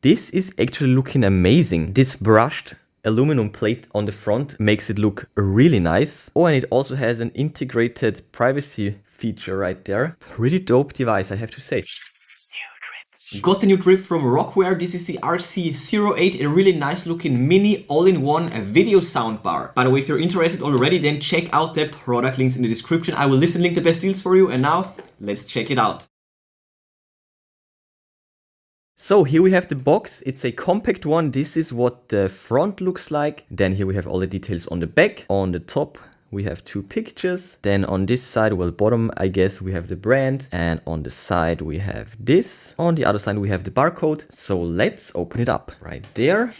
This is actually looking amazing. This brushed aluminum plate on the front makes it look really nice. Oh, and it also has an integrated privacy feature right there. Pretty dope device, I have to say. Got the new drip from Rockware. This is the RC08, a really nice looking mini all-in-one video soundbar. By the way, if you're interested already, then check out the product links in the description. I will list and link the best deals for you. And now, let's check it out. So here we have the box. It's a compact one. This is what the front looks like. Then here we have all the details on the back. On the top, we have two pictures. Then on this side, well, bottom, I guess we have the brand. And on the side, we have this. On the other side, we have the barcode. So let's open it up right there.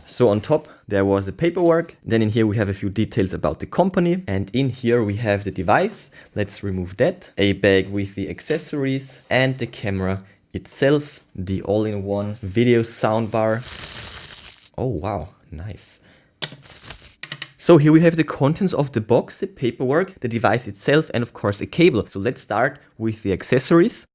So on top, there was the paperwork. Then in here, we have a few details about the company. And in here, we have the device. Let's remove that. A bag with the accessories and the camera itself. The all-in-one video soundbar. Oh, wow. Nice. So here we have the contents of the box, the paperwork, the device itself, and of course a cable. So let's start with the accessories.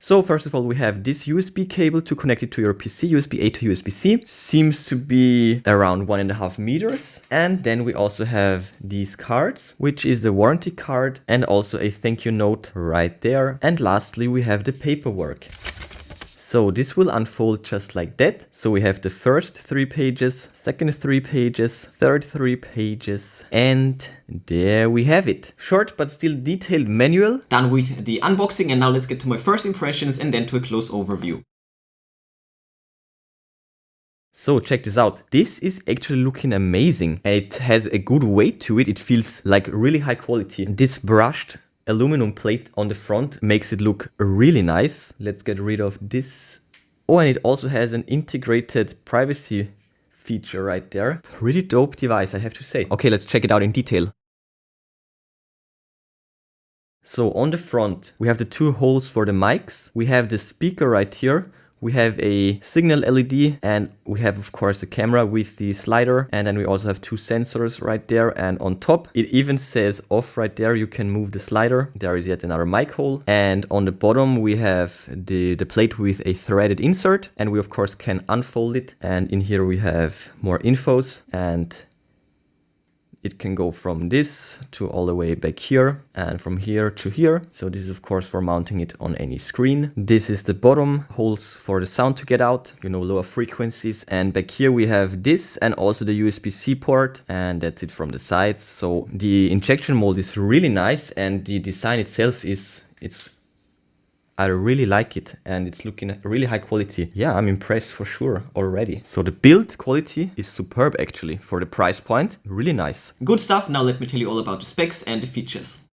So first of all, we have this USB cable to connect it to your PC, USB A to USB-C. Seems to be around 1.5 meters. And then we also have these cards, which is the warranty card and also a thank you note right there. And lastly, we have the paperwork. So this will unfold just like that. So we have the first 3 pages, second 3 pages, third 3 pages, and there we have it. Short but still detailed manual. Done with the unboxing, and now let's get to my first impressions and then to a close overview. So check this out. This is actually looking amazing. It has a good weight to it. It feels like really high quality. This brushed aluminum plate on the front makes it look really nice. Let's get rid of this. Oh, and it also has an integrated privacy feature right there. Pretty dope device, I have to say. Okay, let's check it out in detail. So on the front, we have the 2 holes for the mics. We have the speaker right here. We have a signal LED, and we have of course a camera with the slider, and then we also have 2 sensors right there. And on top it even says off right there. You can move the slider. There is yet another mic hole, and on the bottom we have the plate with a threaded insert, and we of course can unfold it, and in here we have more infos, and it can go from this to all the way back here and from here to here. So this is of course for mounting it on any screen. This is the bottom holes for the sound to get out, you know, lower frequencies. And back here we have this and also the USB-C port, and that's it from the sides. So the injection mold is really nice, and the design itself I really like it, and it's looking really high quality. Yeah, I'm impressed for sure already. So the build quality is superb actually for the price point. Really nice. Good stuff. Now let me tell you all about the specs and the features.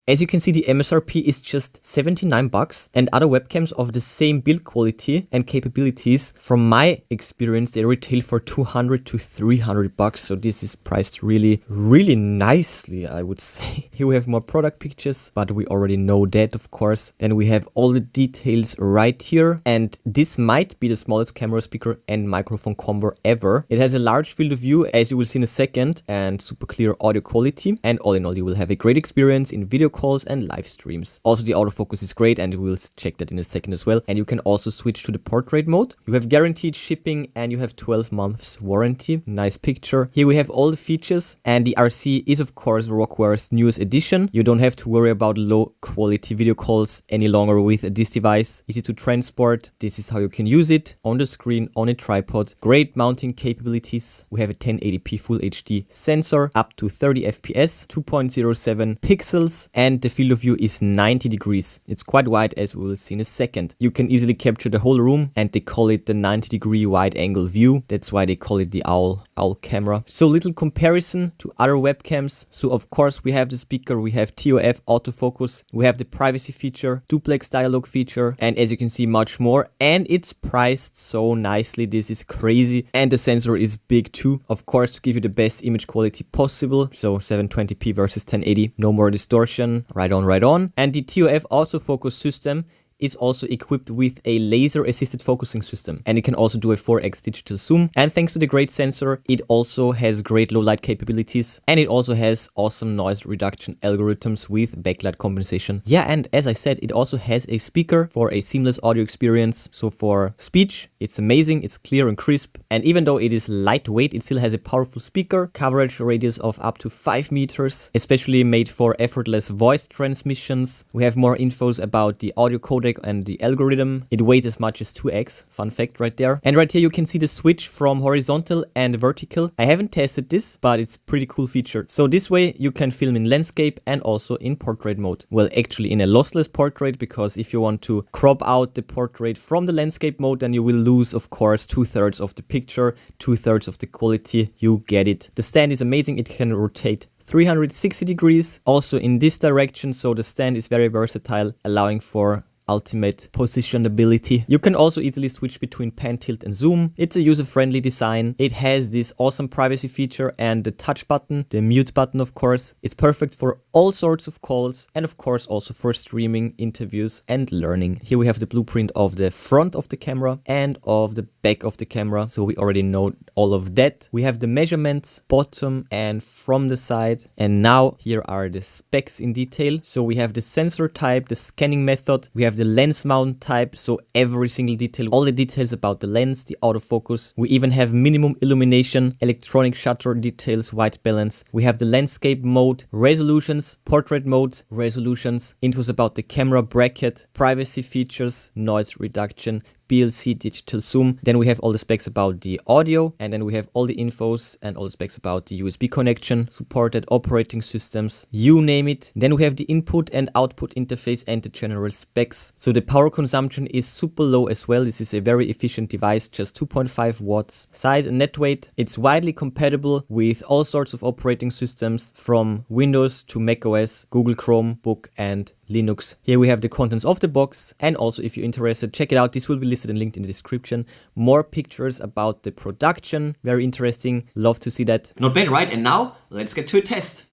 As you can see, the MSRP is just 79 bucks, and other webcams of the same build quality and capabilities, from my experience, they retail for 200 to 300 bucks. So this is priced really, really nicely, I would say. Here we have more product pictures, but we already know that, of course. Then we have all the details right here, and this might be the smallest camera, speaker and microphone combo ever. It has a large field of view, as you will see in a second, and super clear audio quality. And all in all, you will have a great experience in video calls and live streams. Also, the autofocus is great, and we'll check that in a second as well. And you can also switch to the portrait mode. You have guaranteed shipping, and you have 12 months warranty. Nice picture. Here we have all the features, and the RC is of course Rockware's newest edition. You don't have to worry about low quality video calls any longer with this device. Easy to transport. This is how you can use it on the screen, on a tripod. Great mounting capabilities. We have a 1080p Full HD sensor, up to 30 FPS, 2.07 pixels, and the field of view is 90 degrees. It's quite wide, as we will see in a second. You can easily capture the whole room, and they call it the 90-degree wide angle view. That's why they call it the owl camera. So little comparison to other webcams. So of course we have the speaker, we have TOF autofocus, we have the privacy feature, duplex dialogue feature, and as you can see, much more. And it's priced so nicely. This is crazy. And the sensor is big too, of course, to give you the best image quality possible. So 720p versus 1080, no more distortion. Right on, right on. And the TOF autofocus system is also equipped with a laser assisted focusing system, and it can also do a 4x digital zoom. And thanks to the great sensor, it also has great low light capabilities, and it also has awesome noise reduction algorithms with backlight compensation. Yeah, and as I said, it also has a speaker for a seamless audio experience. So for speech, it's amazing, it's clear and crisp, and even though it is lightweight, it still has a powerful speaker, coverage radius of up to 5 meters, especially made for effortless voice transmissions. We have more infos about the audio codec and the algorithm. It weighs as much as 2x, fun fact right there. And right here you can see the switch from horizontal and vertical. I haven't tested this, but it's a pretty cool feature. So this way you can film in landscape and also in portrait mode. Well, actually in a lossless portrait, because if you want to crop out the portrait from the landscape mode, then you will lose, of course, 2/3 of the picture, 2/3 of the quality. You get it. The stand is amazing. It can rotate 360 degrees also in this direction, so the stand is very versatile, allowing for ultimate positionability. You can also easily switch between pan, tilt and zoom. It's a user-friendly design. It has this awesome privacy feature and the touch button, the mute button of course. It's perfect for all sorts of calls and of course also for streaming, interviews and learning. Here we have the blueprint of the front of the camera and of the back of the camera, so we already know all of that. We have the measurements bottom and from the side, and now here are the specs in detail. So we have the sensor type, the scanning method, we have the lens mount type, so every single detail, all the details about the lens, the autofocus. We even have minimum illumination, electronic shutter details, white balance. We have the landscape mode, resolutions, portrait mode, resolutions, infos about the camera bracket, privacy features, noise reduction, BLC digital zoom. Then we have all the specs about the audio, and then we have all the infos and all the specs about the USB connection, supported operating systems, you name it. Then we have the input and output interface and the general specs. So the power consumption is super low as well. This is a very efficient device, just 2.5 watts. Size and net weight, it's widely compatible with all sorts of operating systems from Windows to macOS, Google Chromebook and Linux. Here we have the contents of the box, and also if you're interested, check it out. This will be listed and linked in the description. More pictures about the production, very interesting, love to see that. Not bad, right? And now let's get to a test.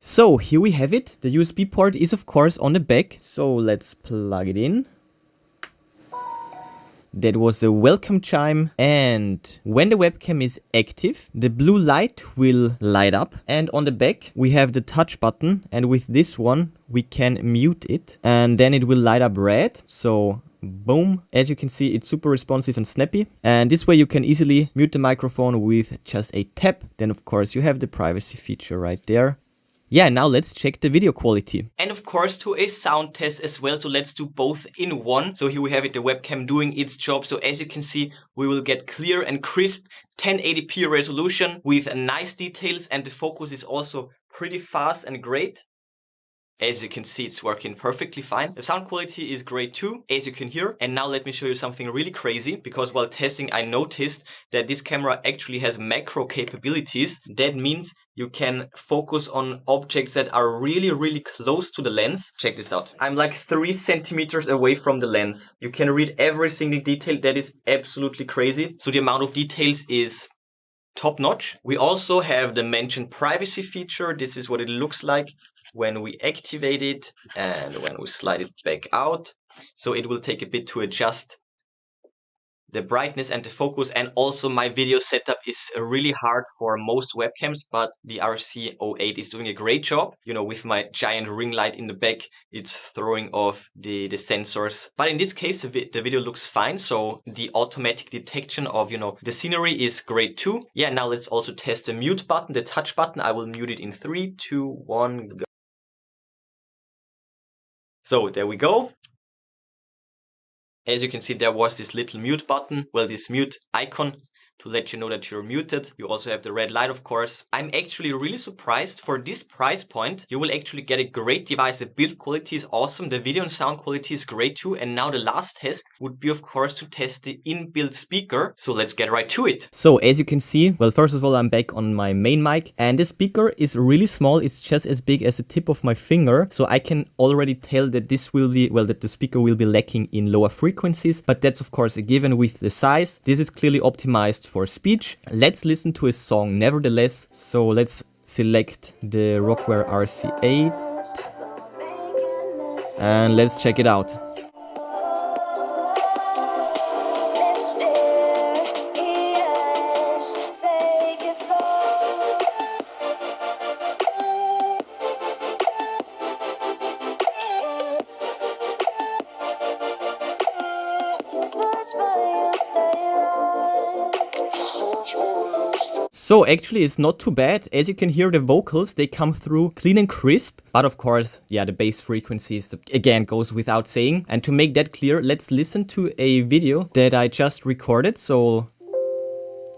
So here we have it. The USB port is of course on the back, so let's plug it in. That was a welcome chime, and when the webcam is active, the blue light will light up, and on the back we have the touch button, and with this one we can mute it and then it will light up red. So boom, as you can see, it's super responsive and snappy, and this way you can easily mute the microphone with just a tap. Then of course you have the privacy feature right there. Yeah, now let's check the video quality. And of course to a sound test as well, so let's do both in one. So here we have it, the webcam doing its job. So as you can see, we will get clear and crisp 1080p resolution with nice details, and the focus is also pretty fast and great. As you can see, it's working perfectly fine. The sound quality is great too, as you can hear. And now let me show you something really crazy, because while testing I noticed that this camera actually has macro capabilities. That means you can focus on objects that are really close to the lens. Check this out. I'm like 3 centimeters away from the lens. You can read every single detail. That is absolutely crazy. So the amount of details is top notch. We also have the mentioned privacy feature. This is what it looks like when we activate it and when we slide it back out. So it will take a bit to adjust the brightness and the focus, and also my video setup is really hard for most webcams, but the RC08 is doing a great job. You know, with my giant ring light in the back, it's throwing off the sensors. But in this case, the video looks fine. So the automatic detection of, you know, the scenery is great too. Yeah, now let's also test the mute button, the touch button. I will mute it in 3, 2, 1, go. So there we go. As you can see, there was this little mute button, well, this mute icon to let you know that you're muted. You also have the red light, of course. I'm actually really surprised. For this price point, you will actually get a great device. The build quality is awesome. The video and sound quality is great too. And now the last test would be, of course, to test the inbuilt speaker. So let's get right to it. So as you can see, well, first of all, I'm back on my main mic, and the speaker is really small. It's just as big as the tip of my finger. So I can already tell that this will be, well, that the speaker will be lacking in lower frequencies, but that's of course a given with the size. This is clearly optimized for speech. Let's listen to a song nevertheless. So let's select the Rockware RC8. And let's check it out. So actually it's not too bad. As you can hear, the vocals, they come through clean and crisp. But of course, yeah, the bass frequencies again goes without saying. And to make that clear, let's listen to a video that I just recorded. So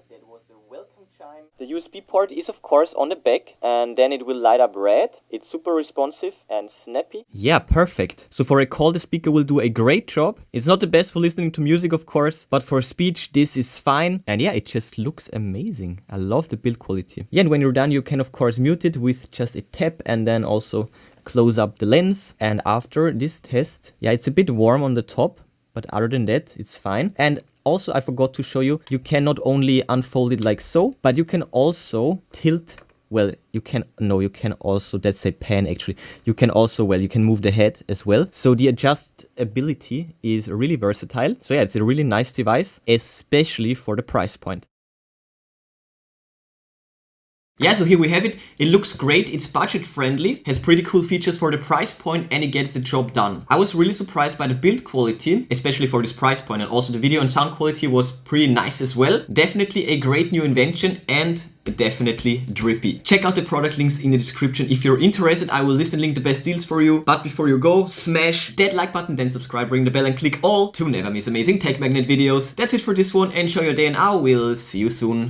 that was the welcome chime. The USB port is of course on the back, and then it will light up red. It's super responsive and snappy. Yeah, perfect. So for a call, the speaker will do a great job. It's not the best for listening to music, of course, but for speech, this is fine. And yeah, it just looks amazing. I love the build quality. Yeah, and when you're done, you can of course mute it with just a tap and then also close up the lens. And after this test, yeah, it's a bit warm on the top, but other than that, it's fine. And also, I forgot to show you, you can not only unfold it like so, but you can also tilt. Well, you can also, that's a pan actually. You can also, well, you can move the head as well. So the adjustability is really versatile. So yeah, it's a really nice device, especially for the price point. Yeah, so here we have it. It looks great, it's budget friendly, has pretty cool features for the price point, and it gets the job done. I was really surprised by the build quality, especially for this price point, and also the video and sound quality was pretty nice as well. Definitely a great new invention and definitely drippy. Check out the product links in the description if you're interested. I will list and link the best deals for you. But before you go, smash that like button, then subscribe, ring the bell and click all to never miss amazing tech magnet videos. That's it for this one. Enjoy your day and I will see you soon.